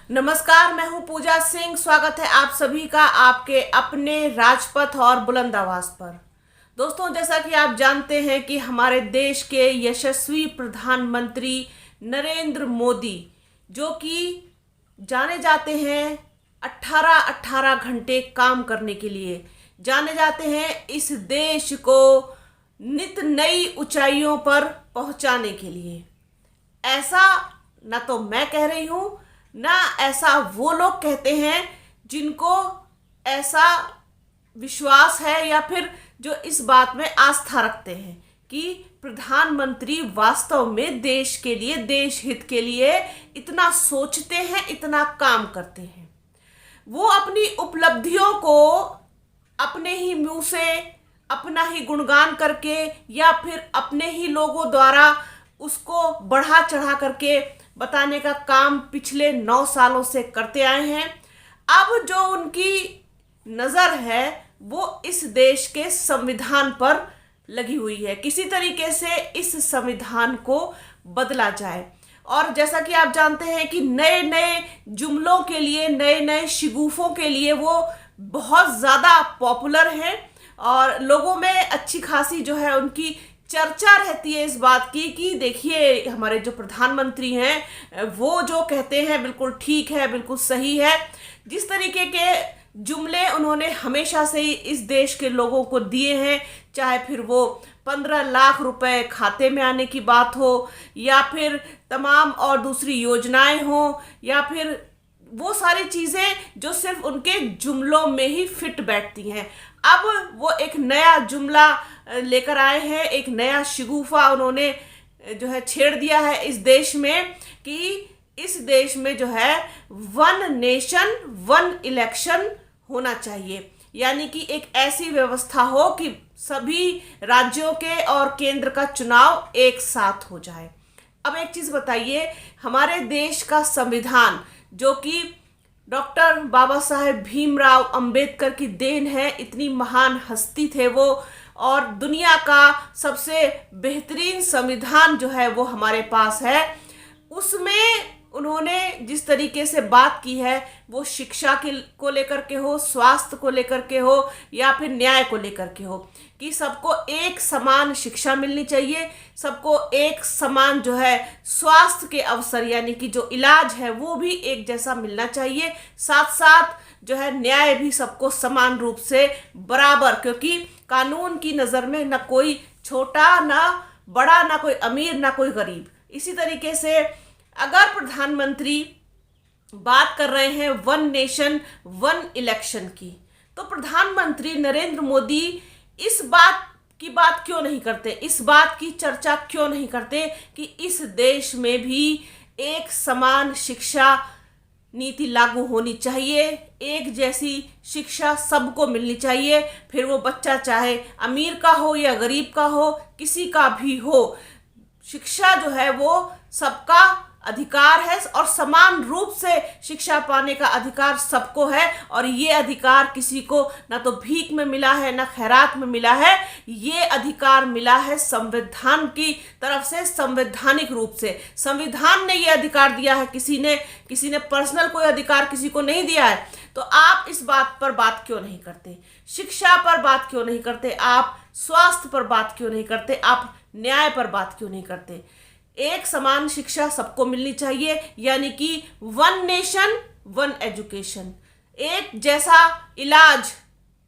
नमस्कार, मैं हूं पूजा सिंह। स्वागत है आप सभी का आपके अपने राजपथ और बुलंद आवाज पर। दोस्तों, जैसा कि आप जानते हैं कि हमारे देश के यशस्वी प्रधानमंत्री नरेंद्र मोदी, जो कि जाने जाते हैं 18-18 घंटे काम करने के लिए, जाने जाते हैं इस देश को नित नई ऊंचाइयों पर पहुंचाने के लिए। ऐसा ना तो मैं कह रही हूं, ना ऐसा वो लोग कहते हैं जिनको ऐसा विश्वास है या फिर जो इस बात में आस्था रखते हैं कि प्रधानमंत्री वास्तव में देश के लिए, देश हित के लिए इतना सोचते हैं, इतना काम करते हैं। वो अपनी उपलब्धियों को अपने ही मुंह से, अपना ही गुणगान करके या फिर अपने ही लोगों द्वारा उसको बढ़ा चढ़ा करके बताने का काम पिछले 9 सालों से करते आए हैं। अब जो उनकी नज़र है वो इस देश के संविधान पर लगी हुई है, किसी तरीके से इस संविधान को बदला जाए। और जैसा कि आप जानते हैं कि नए नए जुमलों के लिए, नए नए शिगुफों के लिए वो बहुत ज़्यादा पॉपुलर हैं और लोगों में अच्छी खासी जो है उनकी चर्चा रहती है इस बात की कि देखिए हमारे जो प्रधानमंत्री हैं वो जो कहते हैं बिल्कुल ठीक है, बिल्कुल सही है। जिस तरीके के जुमले उन्होंने हमेशा से ही इस देश के लोगों को दिए हैं, चाहे फिर वो 15 लाख रुपए खाते में आने की बात हो या फिर तमाम और दूसरी योजनाएं हो या फिर वो सारी चीज़ें जो सिर्फ उनके जुमलों में ही फिट बैठती हैं। अब वो एक नया जुमला लेकर आए हैं, एक नया शिगुफा उन्होंने जो है छेड़ दिया है इस देश में कि इस देश में जो है 1 नेशन 1 इलेक्शन होना चाहिए। यानी कि एक ऐसी व्यवस्था हो कि सभी राज्यों के और केंद्र का चुनाव एक साथ हो जाए। अब एक चीज़ बताइए, हमारे देश का संविधान जो कि डॉक्टर बाबा साहेब भीमराव अंबेडकर की देन है, इतनी महान हस्ती थे वो, और दुनिया का सबसे बेहतरीन संविधान जो है वो हमारे पास है। उसमें उन्होंने जिस तरीके से बात की है वो शिक्षा को लेकर के हो, स्वास्थ्य को लेकर के हो या फिर न्याय को लेकर के हो कि सबको एक समान शिक्षा मिलनी चाहिए, सबको एक समान जो है स्वास्थ्य के अवसर यानी कि जो इलाज है वो भी एक जैसा मिलना चाहिए, साथ साथ जो है न्याय भी सबको समान रूप से बराबर, क्योंकि कानून की नज़र में ना कोई छोटा ना बड़ा, ना कोई अमीर ना कोई गरीब। इसी तरीके से अगर प्रधानमंत्री बात कर रहे हैं 1 नेशन 1 इलेक्शन की, तो प्रधानमंत्री नरेंद्र मोदी इस बात की बात क्यों नहीं करते, इस बात की चर्चा क्यों नहीं करते कि इस देश में भी एक समान शिक्षा नीति लागू होनी चाहिए, एक जैसी शिक्षा सबको मिलनी चाहिए, फिर वो बच्चा चाहे अमीर का हो या गरीब का हो, किसी का भी हो। शिक्षा जो है वो सबका अधिकार है और समान रूप से शिक्षा पाने का अधिकार सबको है। और ये अधिकार किसी को ना तो भीख में मिला है ना खैरात में मिला है, ये अधिकार मिला है संविधान की तरफ से, संवैधानिक रूप से संविधान ने ये अधिकार दिया है। किसी ने पर्सनल कोई अधिकार किसी को नहीं दिया है। तो आप इस बात पर बात क्यों नहीं करते, शिक्षा पर बात क्यों नहीं करते, आप स्वास्थ्य पर बात क्यों नहीं करते, आप न्याय पर बात क्यों नहीं करते। एक समान शिक्षा सबको मिलनी चाहिए, यानी कि 1 नेशन 1 एजुकेशन, एक जैसा इलाज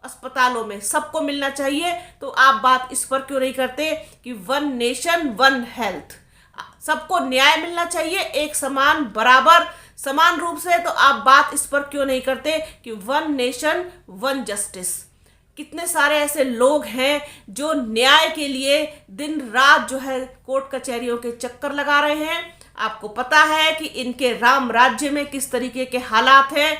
अस्पतालों में सबको मिलना चाहिए। तो आप बात इस पर क्यों नहीं करते कि 1 नेशन 1 हेल्थ, सबको न्याय मिलना चाहिए एक समान बराबर समान रूप से। तो आप बात इस पर क्यों नहीं करते कि 1 नेशन 1 जस्टिस। कितने सारे ऐसे लोग हैं जो न्याय के लिए दिन रात जो है कोर्ट कचहरियों के चक्कर लगा रहे हैं। आपको पता है कि इनके राम राज्य में किस तरीके के हालात हैं।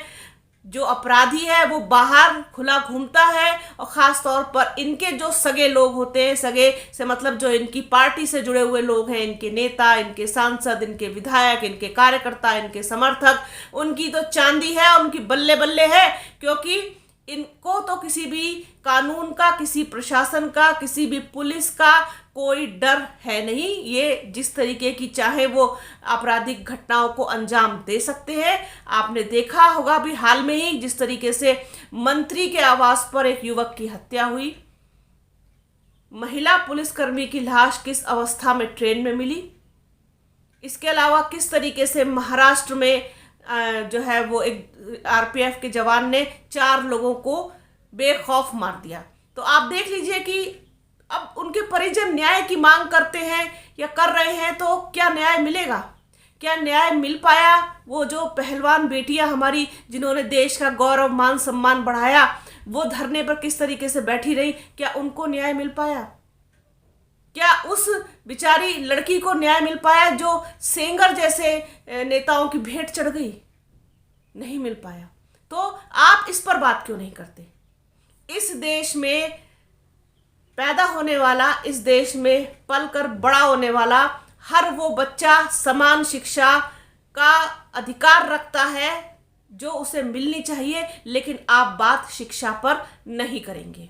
जो अपराधी है वो बाहर खुला घूमता है और ख़ास तौर पर इनके जो सगे लोग होते हैं, सगे से मतलब जो इनकी पार्टी से जुड़े हुए लोग हैं, इनके नेता, इनके सांसद, इनके विधायक, इनके कार्यकर्ता, इनके समर्थक, उनकी तो चांदी है, उनकी बल्ले बल्ले है, क्योंकि इनको तो किसी भी कानून का, किसी प्रशासन का, किसी भी पुलिस का कोई डर है नहीं। ये जिस तरीके की चाहे वो आपराधिक घटनाओं को अंजाम दे सकते हैं। आपने देखा होगा भी हाल में ही जिस तरीके से मंत्री के आवास पर एक युवक की हत्या हुई, महिला पुलिसकर्मी की लाश किस अवस्था में ट्रेन में मिली, इसके अलावा किस तरीके से महाराष्ट्र में जो है वो एक आरपीएफ के जवान ने 4 लोगों को बेखौफ मार दिया। तो आप देख लीजिए कि अब उनके परिजन न्याय की मांग करते हैं या कर रहे हैं, तो क्या न्याय मिलेगा? क्या न्याय मिल पाया? वो जो पहलवान बेटियां हमारी जिन्होंने देश का गौरव मान सम्मान बढ़ाया, वो धरने पर किस तरीके से बैठी रही, क्या उनको न्याय मिल पाया? क्या उस बेचारी लड़की को न्याय मिल पाया जो सेंगर जैसे नेताओं की भेंट चढ़ गई? नहीं मिल पाया। तो आप इस पर बात क्यों नहीं करते? इस देश में पैदा होने वाला, इस देश में पलकर बड़ा होने वाला हर वो बच्चा समान शिक्षा का अधिकार रखता है जो उसे मिलनी चाहिए, लेकिन आप बात शिक्षा पर नहीं करेंगे,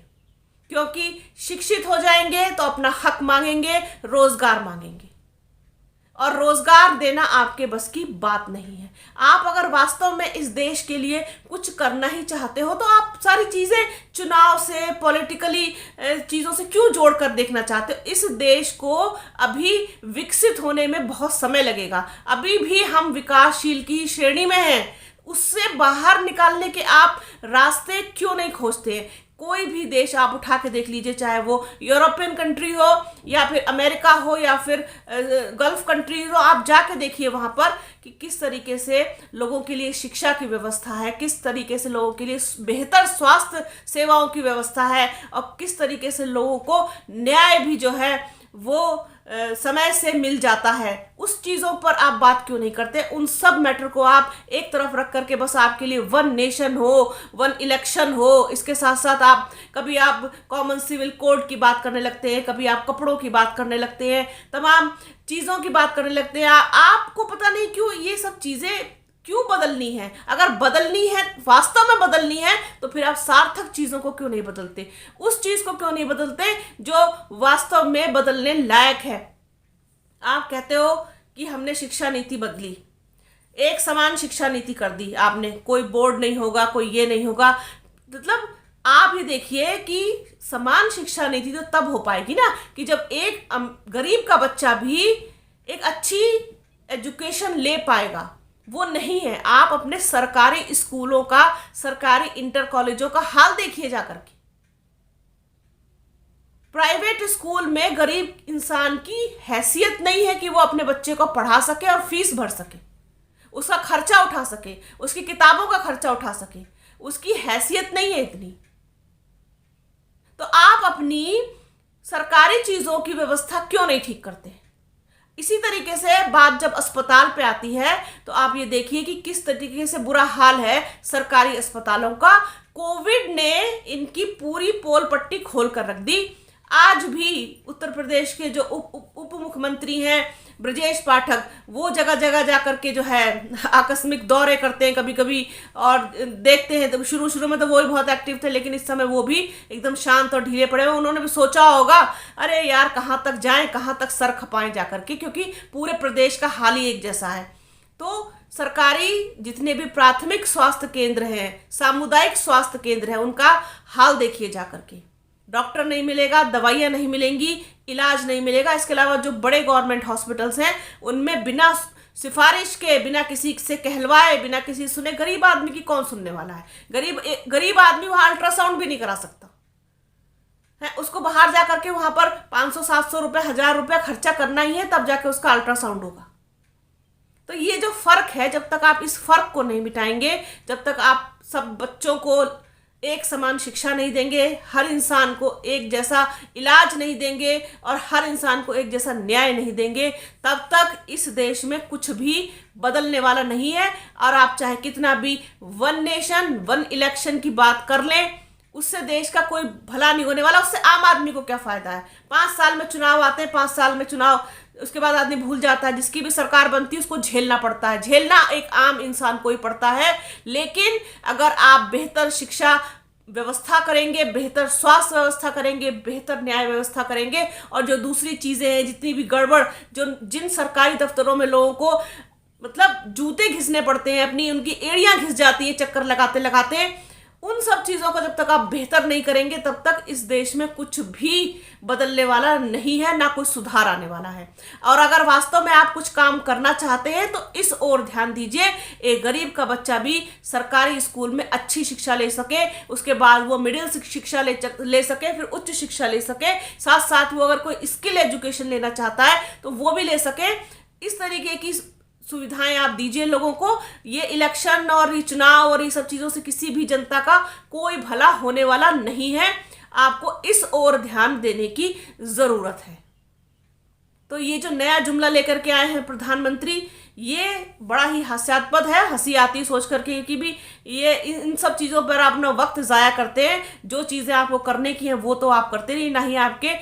क्योंकि शिक्षित हो जाएंगे तो अपना हक मांगेंगे, रोजगार मांगेंगे, और रोजगार देना आपके बस की बात नहीं है। आप अगर वास्तव में इस देश के लिए कुछ करना ही चाहते हो तो आप सारी चीजें चुनाव से, पॉलिटिकली चीजों से क्यों जोड़कर देखना चाहते हो? इस देश को अभी विकसित होने में बहुत समय लगेगा। अभी भी हम विकासशील की श्रेणी में हैं। उससे बाहर निकालने के आप रास्ते क्यों नहीं खोजते? कोई भी देश आप उठा के देख लीजिए, चाहे वो यूरोपियन कंट्री हो या फिर अमेरिका हो या फिर गल्फ कंट्री हो, आप जाके देखिए वहाँ पर कि किस तरीके से लोगों के लिए शिक्षा की व्यवस्था है, किस तरीके से लोगों के लिए बेहतर स्वास्थ्य सेवाओं की व्यवस्था है, और किस तरीके से लोगों को न्याय भी जो है वो समय से मिल जाता है। उस चीज़ों पर आप बात क्यों नहीं करते? उन सब मैटर को आप एक तरफ रख करके बस आपके लिए वन नेशन हो, वन इलेक्शन हो, इसके साथ साथ आप कभी आप कॉमन सिविल कोड की बात करने लगते हैं, कभी आप कपड़ों की बात करने लगते हैं, तमाम चीज़ों की बात करने लगते हैं। आपको पता नहीं क्यों ये सब चीज़ें क्यों बदलनी है? अगर बदलनी है, वास्तव में बदलनी है, तो फिर आप सार्थक चीज़ों को क्यों नहीं बदलते? उस चीज़ को क्यों नहीं बदलते जो वास्तव में बदलने लायक है? आप कहते हो कि हमने शिक्षा नीति बदली, एक समान शिक्षा नीति कर दी आपने, कोई बोर्ड नहीं होगा, कोई ये नहीं होगा। मतलब आप ये देखिए कि समान शिक्षा नीति तो तब हो पाएगी ना कि जब एक गरीब का बच्चा भी एक अच्छी एजुकेशन ले पाएगा। वो नहीं है। आप अपने सरकारी स्कूलों का, सरकारी इंटर कॉलेजों का हाल देखिए जाकर के। प्राइवेट स्कूल में गरीब इंसान की हैसियत नहीं है कि वो अपने बच्चे को पढ़ा सके और फीस भर सके, उसका खर्चा उठा सके, उसकी किताबों का खर्चा उठा सके, उसकी हैसियत नहीं है इतनी। तो आप अपनी सरकारी चीजों की व्यवस्था क्यों नहीं ठीक करते? इसी तरीके से बात जब अस्पताल पे आती है तो आप ये देखिए कि किस तरीके से बुरा हाल है सरकारी अस्पतालों का। कोविड ने इनकी पूरी पोल पट्टी खोल कर रख दी। आज भी उत्तर प्रदेश के जो उप मुख्यमंत्री हैं ब्रजेश पाठक, वो जगह जगह जाकर के जो है आकस्मिक दौरे करते हैं कभी कभी, और देखते हैं। तो शुरू में तो वो ही बहुत एक्टिव थे, लेकिन इस समय वो भी एकदम शांत और ढीले पड़े हुए। उन्होंने भी सोचा होगा, अरे यार कहाँ तक जाएं, कहाँ तक सर खपाएं जाकर के, क्योंकि पूरे प्रदेश का हाल ही एक जैसा है। तो सरकारी जितने भी प्राथमिक स्वास्थ्य केंद्र हैं, सामुदायिक स्वास्थ्य केंद्र हैं, उनका हाल देखिए जाकर के। डॉक्टर नहीं मिलेगा, दवाइयाँ नहीं मिलेंगी, इलाज नहीं मिलेगा। इसके अलावा जो बड़े गवर्नमेंट हॉस्पिटल्स हैं उनमें बिना सिफारिश के, बिना किसी से कहलवाए, बिना किसी सुने, गरीब आदमी की कौन सुनने वाला है? गरीब आदमी वहाँ अल्ट्रासाउंड भी नहीं करा सकता है। उसको बाहर जा करके वहाँ पर 500-700 रुपये, 1000 रुपये खर्चा करना ही है, तब जाके उसका अल्ट्रासाउंड होगा। तो ये जो फर्क है, जब तक आप इस फर्क को नहीं मिटाएंगे, जब तक आप सब बच्चों को एक समान शिक्षा नहीं देंगे, हर इंसान को एक जैसा इलाज नहीं देंगे और हर इंसान को एक जैसा न्याय नहीं देंगे, तब तक इस देश में कुछ भी बदलने वाला नहीं है। और आप चाहे कितना भी वन नेशन वन इलेक्शन की बात कर लें, उससे देश का कोई भला नहीं होने वाला। उससे आम आदमी को क्या फायदा है? 5 साल में चुनाव आते हैं, 5 साल में चुनाव, उसके बाद आदमी भूल जाता है। जिसकी भी सरकार बनती है उसको झेलना पड़ता है। झेलना एक आम इंसान को ही पड़ता है। लेकिन अगर आप बेहतर शिक्षा व्यवस्था करेंगे, बेहतर स्वास्थ्य व्यवस्था करेंगे, बेहतर न्याय व्यवस्था करेंगे। और जो दूसरी चीज़ें हैं, जितनी भी गड़बड़, जो जिन सरकारी दफ्तरों में लोगों को मतलब जूते घिसने पड़ते हैं, अपनी उनकी एड़ियां घिस जाती है चक्कर लगाते लगाते, उन सब चीज़ों को जब तक आप बेहतर नहीं करेंगे तब तक इस देश में कुछ भी बदलने वाला नहीं है, ना कोई सुधार आने वाला है। और अगर वास्तव में आप कुछ काम करना चाहते हैं तो इस ओर ध्यान दीजिए, एक गरीब का बच्चा भी सरकारी स्कूल में अच्छी शिक्षा ले सके, उसके बाद वो मिडिल शिक्षा ले सके, फिर उच्च शिक्षा ले सके, साथ साथ वो अगर कोई स्किल एजुकेशन लेना चाहता है तो वो भी ले सके। इस तरीके की सुविधाएं आप दीजिए लोगों को। ये इलेक्शन और ये चुनाव और ये सब चीज़ों से किसी भी जनता का कोई भला होने वाला नहीं है। आपको इस ओर ध्यान देने की ज़रूरत है। तो ये जो नया जुमला लेकर के आए हैं प्रधानमंत्री, ये बड़ा ही हास्यास्पद है। हंसी आती सोच करके कि भी ये इन सब चीज़ों पर अपना वक्त ज़ाया करते हैं। जो चीज़ें आपको करने की हैं वो तो आप करते नहीं, ना ही आपके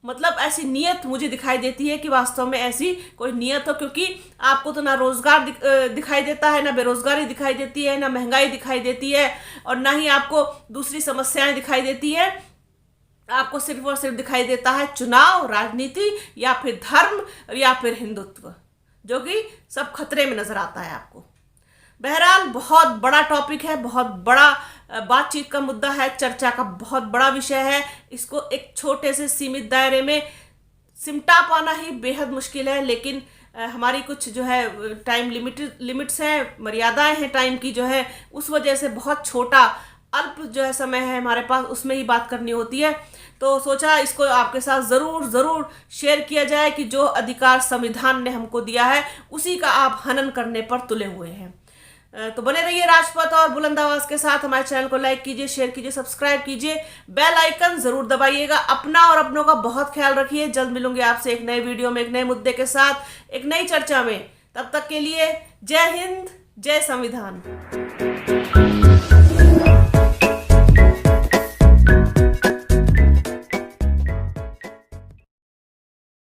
मतलब ऐसी नीयत मुझे दिखाई देती है कि वास्तव में ऐसी कोई नीयत हो, क्योंकि आपको तो ना रोजगार दिखाई देता है, ना बेरोजगारी दिखाई देती है, ना महंगाई दिखाई देती है, और ना ही आपको दूसरी समस्याएं दिखाई देती है। आपको सिर्फ और सिर्फ दिखाई देता है चुनाव, राजनीति, या फिर धर्म, या फिर हिंदुत्व, जो कि सब खतरे में नजर आता है आपको। बहरहाल बहुत बड़ा टॉपिक है, बहुत बड़ा बातचीत का मुद्दा है, चर्चा का बहुत बड़ा विषय है। इसको एक छोटे से सीमित दायरे में सिमटा पाना ही बेहद मुश्किल है, लेकिन हमारी कुछ जो है टाइम लिमिट्स हैं, मर्यादाएं हैं टाइम की जो है, उस वजह से बहुत छोटा अल्प जो है समय है हमारे पास, उसमें ही बात करनी होती है। तो सोचा इसको आपके साथ ज़रूर शेयर किया जाए कि जो अधिकार संविधान ने हमको दिया है उसी का आप हनन करने पर तुले हुए हैं। तो बने रहिए राजपथ और बुलंद आवाज के साथ। हमारे चैनल को लाइक कीजिए, शेयर कीजिए, सब्सक्राइब कीजिए, बेल आइकन जरूर दबाइएगा। अपना और अपनों का बहुत ख्याल रखिए। जल्द मिलूंगी आपसे एक नए वीडियो में, एक नए मुद्दे के साथ, एक नई चर्चा में। तब तक के लिए जय हिंद, जय संविधान।